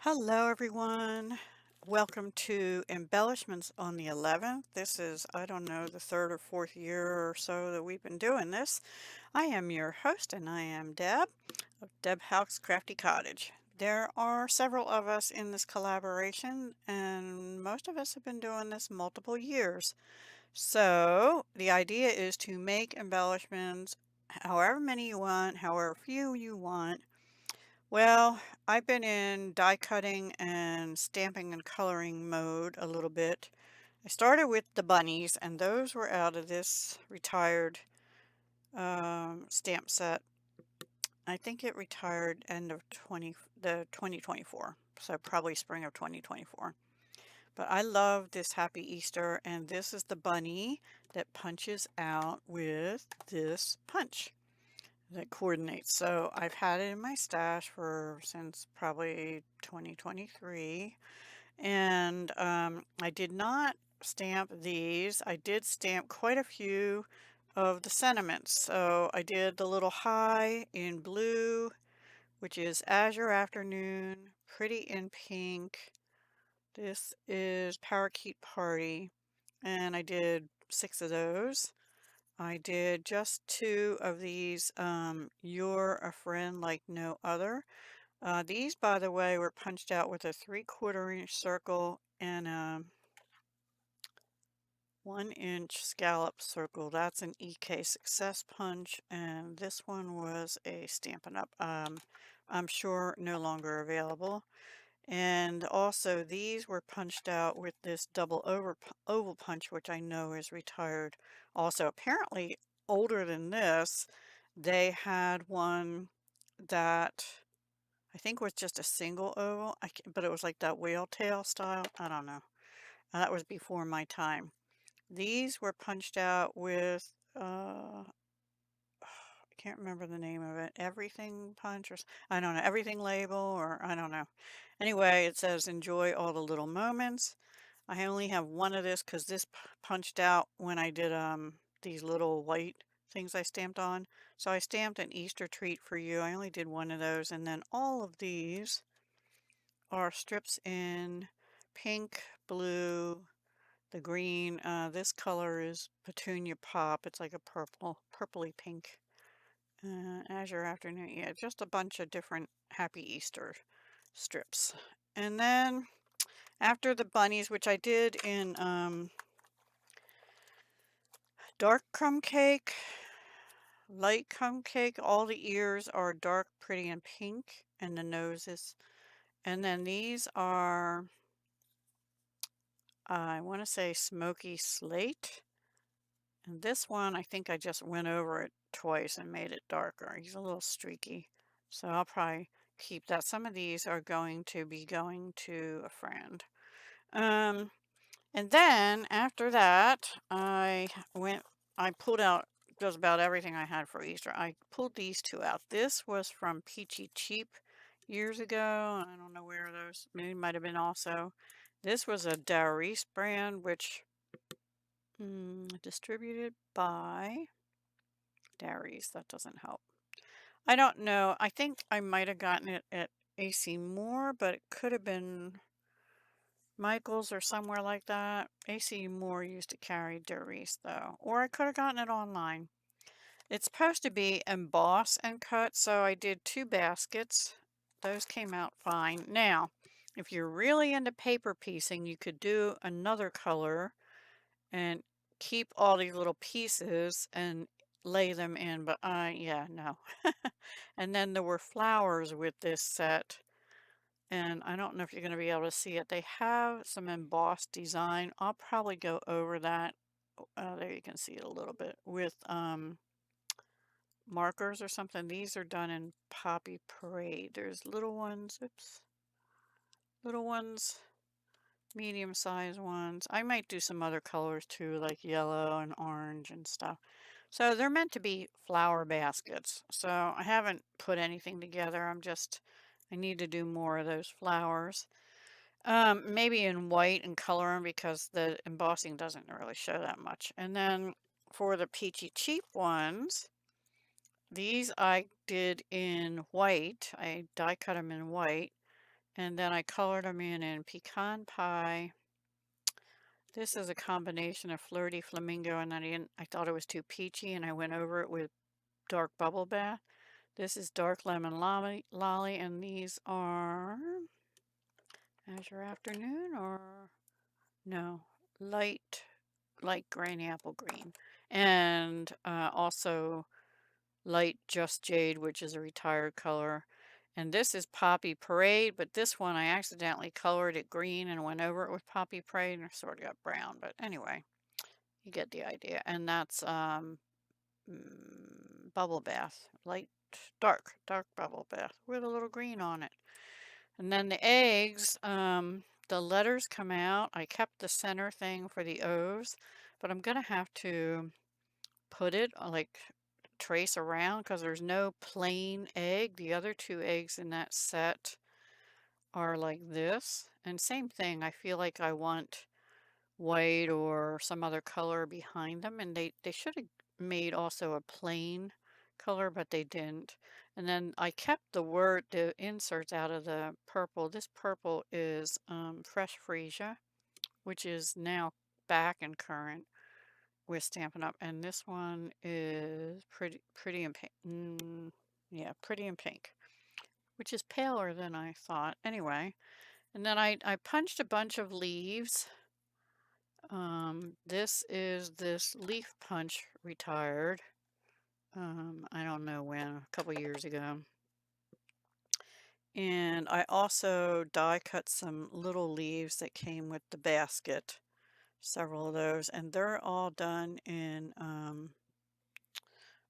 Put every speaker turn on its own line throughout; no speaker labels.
Hello, everyone. Welcome to Embellishments on the 11th. This is, I don't know, the third or fourth year or so that we've been doing this. I am your host, and I am Deb of Deb House Crafty Cottage. There are several of us in this collaboration, and most of us have been doing this multiple years. So the idea is to make embellishments however many you want, however few you want. Well, I've been in die cutting and stamping and coloring mode a little bit. I started with the bunnies, and those were out of this retired stamp set. I think it retired end of 2024, so probably spring of 2024. But I love this Happy Easter, and this is the bunny that punches out with this punch that coordinates. So I've had it in my stash for since probably 2023, and I did not stamp these. I did stamp quite a few of the sentiments. So I did the little high in blue, which is Azure Afternoon, Pretty in pink. This is Parakeet Party, and I did 6 of those. I did just 2 of these, You're a Friend Like No Other. These, by the way, were punched out with a 3/4 inch circle and a 1 inch scallop circle. That's an EK Success punch, and this one was a Stampin' Up. I'm sure no longer available. And also these were punched out with this oval punch, which I know is retired. Also, apparently older than this, they had one that I think was just a single oval, but it was like that whale tail style. I don't know. That was before my time. These were punched out with I can't remember the name of it. Everything punch or I don't know. Everything label or I don't know. Anyway, it says enjoy all the little moments. I only have one of this because this punched out when I did these little white things I stamped on. So I stamped an Easter treat for you. I only did one of those, and then all of these are strips in pink, blue, the green. This color is Petunia Pop. It's like a purpley pink. Azure Afternoon. Yeah, just a bunch of different Happy Easter strips. And then after the bunnies, which I did in dark crumb cake, light crumb cake, all the ears are dark, pretty, and pink, and the noses. And then these are, I want to say smoky slate. And this one, I think I just went over it twice and made it darker. He's a little streaky. So I'll probably keep that. Some of these are going to be going to a friend. Um, and then after that, I pulled out just about everything I had for Easter. I pulled these 2 out. This was from Peachy Cheap years ago. I don't know where those, maybe might have been also. This was a Darice brand, which distributed by Darice. That doesn't help. I don't know. I think I might have gotten it at AC Moore, but it could have been Michael's or somewhere like that. AC Moore used to carry Darice though, or I could have gotten it online. It's supposed to be emboss and cut, so I did 2 baskets. Those came out fine. Now, if you're really into paper piecing, you could do another color and keep all these little pieces and lay them in, but yeah, no. And then there were flowers with this set, and I don't know if you're going to be able to see it. They have some embossed design. I'll probably go over that. There you can see it a little bit with markers or something. These are done in Poppy Parade. There's little ones, oops, little ones, medium-sized ones. I might do some other colors too, like yellow and orange and stuff. So they're meant to be flower baskets. So I haven't put anything together. I need to do more of those flowers. Maybe in white and color them because the embossing doesn't really show that much. And then for the Peachy Cheap ones, these I did in white. I die cut them in white. And then I colored them in pecan pie. This is a combination of Flirty Flamingo, and I thought it was too peachy, and I went over it with dark bubble bath. This is dark lemon lolly, and these are Azure Afternoon, or no, light granny apple green, and also light Just Jade, which is a retired color. And this is Poppy Parade, but this one I accidentally colored it green and went over it with Poppy Parade and it sort of got brown. But anyway, you get the idea. And that's bubble bath, light, dark bubble bath with a little green on it. And then the eggs, the letters come out. I kept the center thing for the O's, but I'm going to have to put it like trace around because there's no plain egg. The other two eggs in that set are like this. And same thing, I feel like I want white or some other color behind them, and they should have made also a plain color, but they didn't. And then I kept the inserts out of the purple. This purple is Fresh Freesia, which is now back and current with Stampin' Up. And this one is pretty in pink. Yeah, pretty in pink, which is paler than I thought. Anyway, and then I punched a bunch of leaves. This is this leaf punch retired. I don't know when, a couple years ago. And I also die cut some little leaves that came with the basket, several of those, and they're all done in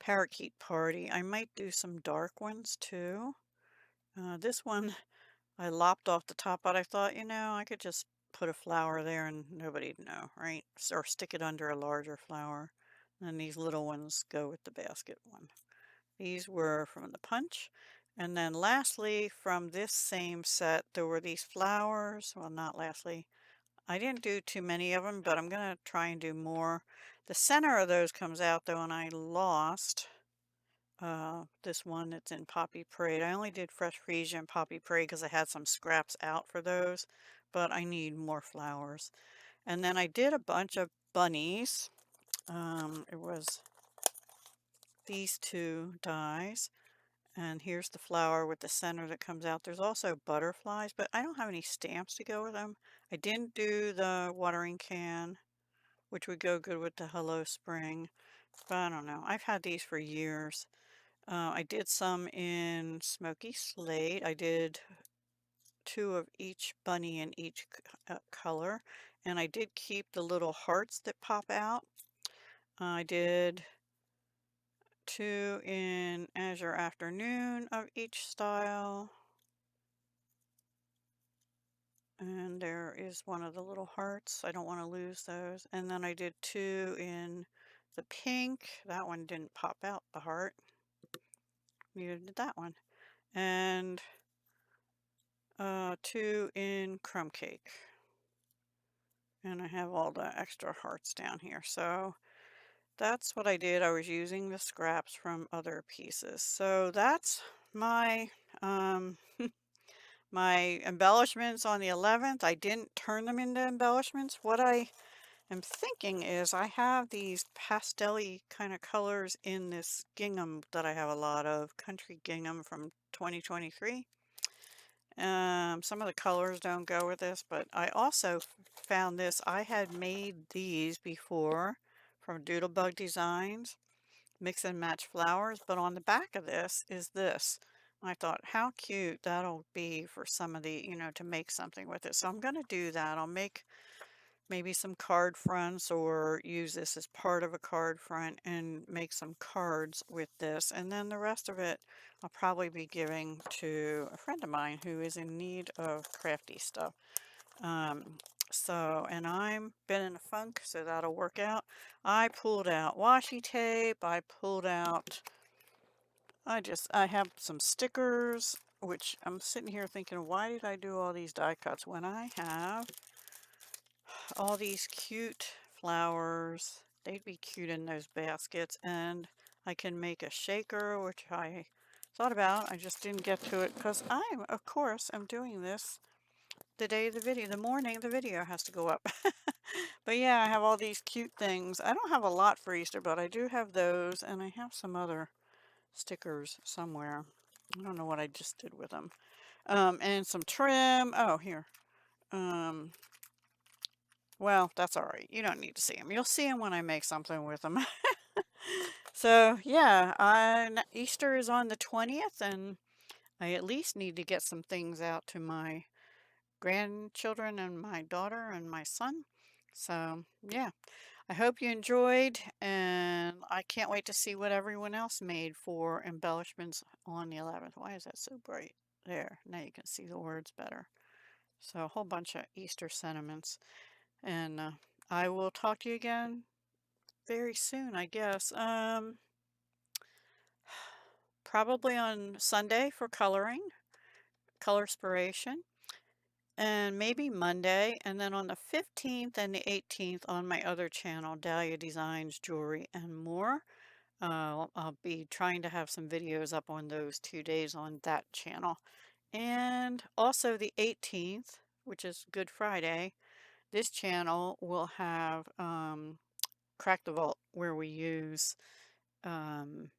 Parakeet Party. I might do some dark ones too. This one I lopped off the top, but I thought, you know, I could just put a flower there and nobody'd know, right? Or stick it under a larger flower. And these little ones go with the basket one. These were from the punch. And then lastly, from this same set, there were these flowers. Well, not lastly. I didn't do too many of them, but I'm going to try and do more. The center of those comes out though, and I lost this one that's in Poppy Parade. I only did Fresh Freesia and Poppy Parade because I had some scraps out for those, but I need more flowers. And then I did a bunch of bunnies. It was these two dies. And here's the flower with the center that comes out. There's also butterflies, but I don't have any stamps to go with them. I didn't do the watering can, which would go good with the Hello Spring. But I don't know. I've had these for years. I did some in Smoky Slate. I did two of each bunny in each color. And I did keep the little hearts that pop out. I did two in Azure Afternoon of each style. And there is one of the little hearts. I don't want to lose those. And then I did two in the pink. That one didn't pop out, the heart. Neither did that one. And two in crumb cake. And I have all the extra hearts down here. So that's what I did. I was using the scraps from other pieces. So that's my my embellishments on the 11th. I didn't turn them into embellishments. What I am thinking is I have these pastel-y kind of colors in this gingham that I have a lot of, country gingham from 2023. Some of the colors don't go with this, but I also found this. I had made these before from Doodlebug Designs, mix and match flowers, but on the back of this is this. I thought how cute that'll be for some of the, you know, to make something with it. So I'm going to do that. I'll make maybe some card fronts or use this as part of a card front and make some cards with this. And then the rest of it I'll probably be giving to a friend of mine who is in need of crafty stuff. And I'm been in a funk, so that'll work out. I pulled out washi tape. I pulled out, I have some stickers, which I'm sitting here thinking, why did I do all these die cuts when I have all these cute flowers? They'd be cute in those baskets, and I can make a shaker, which I thought about. I just didn't get to it because I, of course, am doing this the day of the video, the morning the video has to go up. But yeah, I have all these cute things. I don't have a lot for Easter, but I do have those, and I have some other stickers somewhere. I don't know what I just did with them. And some trim. Oh, here. Um, well, that's all right. You don't need to see them. You'll see them when I make something with them. So yeah, Easter is on the 20th, and I at least need to get some things out to my grandchildren and my daughter and my son. So yeah, I hope you enjoyed, and I can't wait to see what everyone else made for embellishments on the 11th. Why is that so bright? There, now you can see the words better. So a whole bunch of Easter sentiments, and I will talk to you again very soon, I guess. Probably on Sunday for coloring, color inspiration, and maybe Monday, and then on the 15th and the 18th on my other channel, Dahlia Designs, Jewelry, and More. I'll be trying to have some videos up on those 2 days on that channel. And also the 18th, which is Good Friday, this channel will have Crack the Vault, where we use um,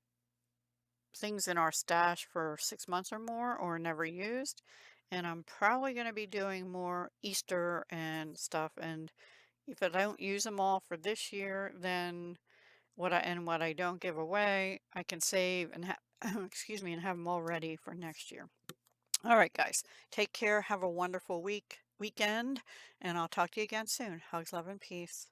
things in our stash for 6 months or more or never used. And I'm probably going to be doing more Easter and stuff. And if I don't use them all for this year, then what I don't give away, I can save and have excuse me, and have them all ready for next year. All right, guys, take care. Have a wonderful weekend, and I'll talk to you again soon. Hugs, love, and peace.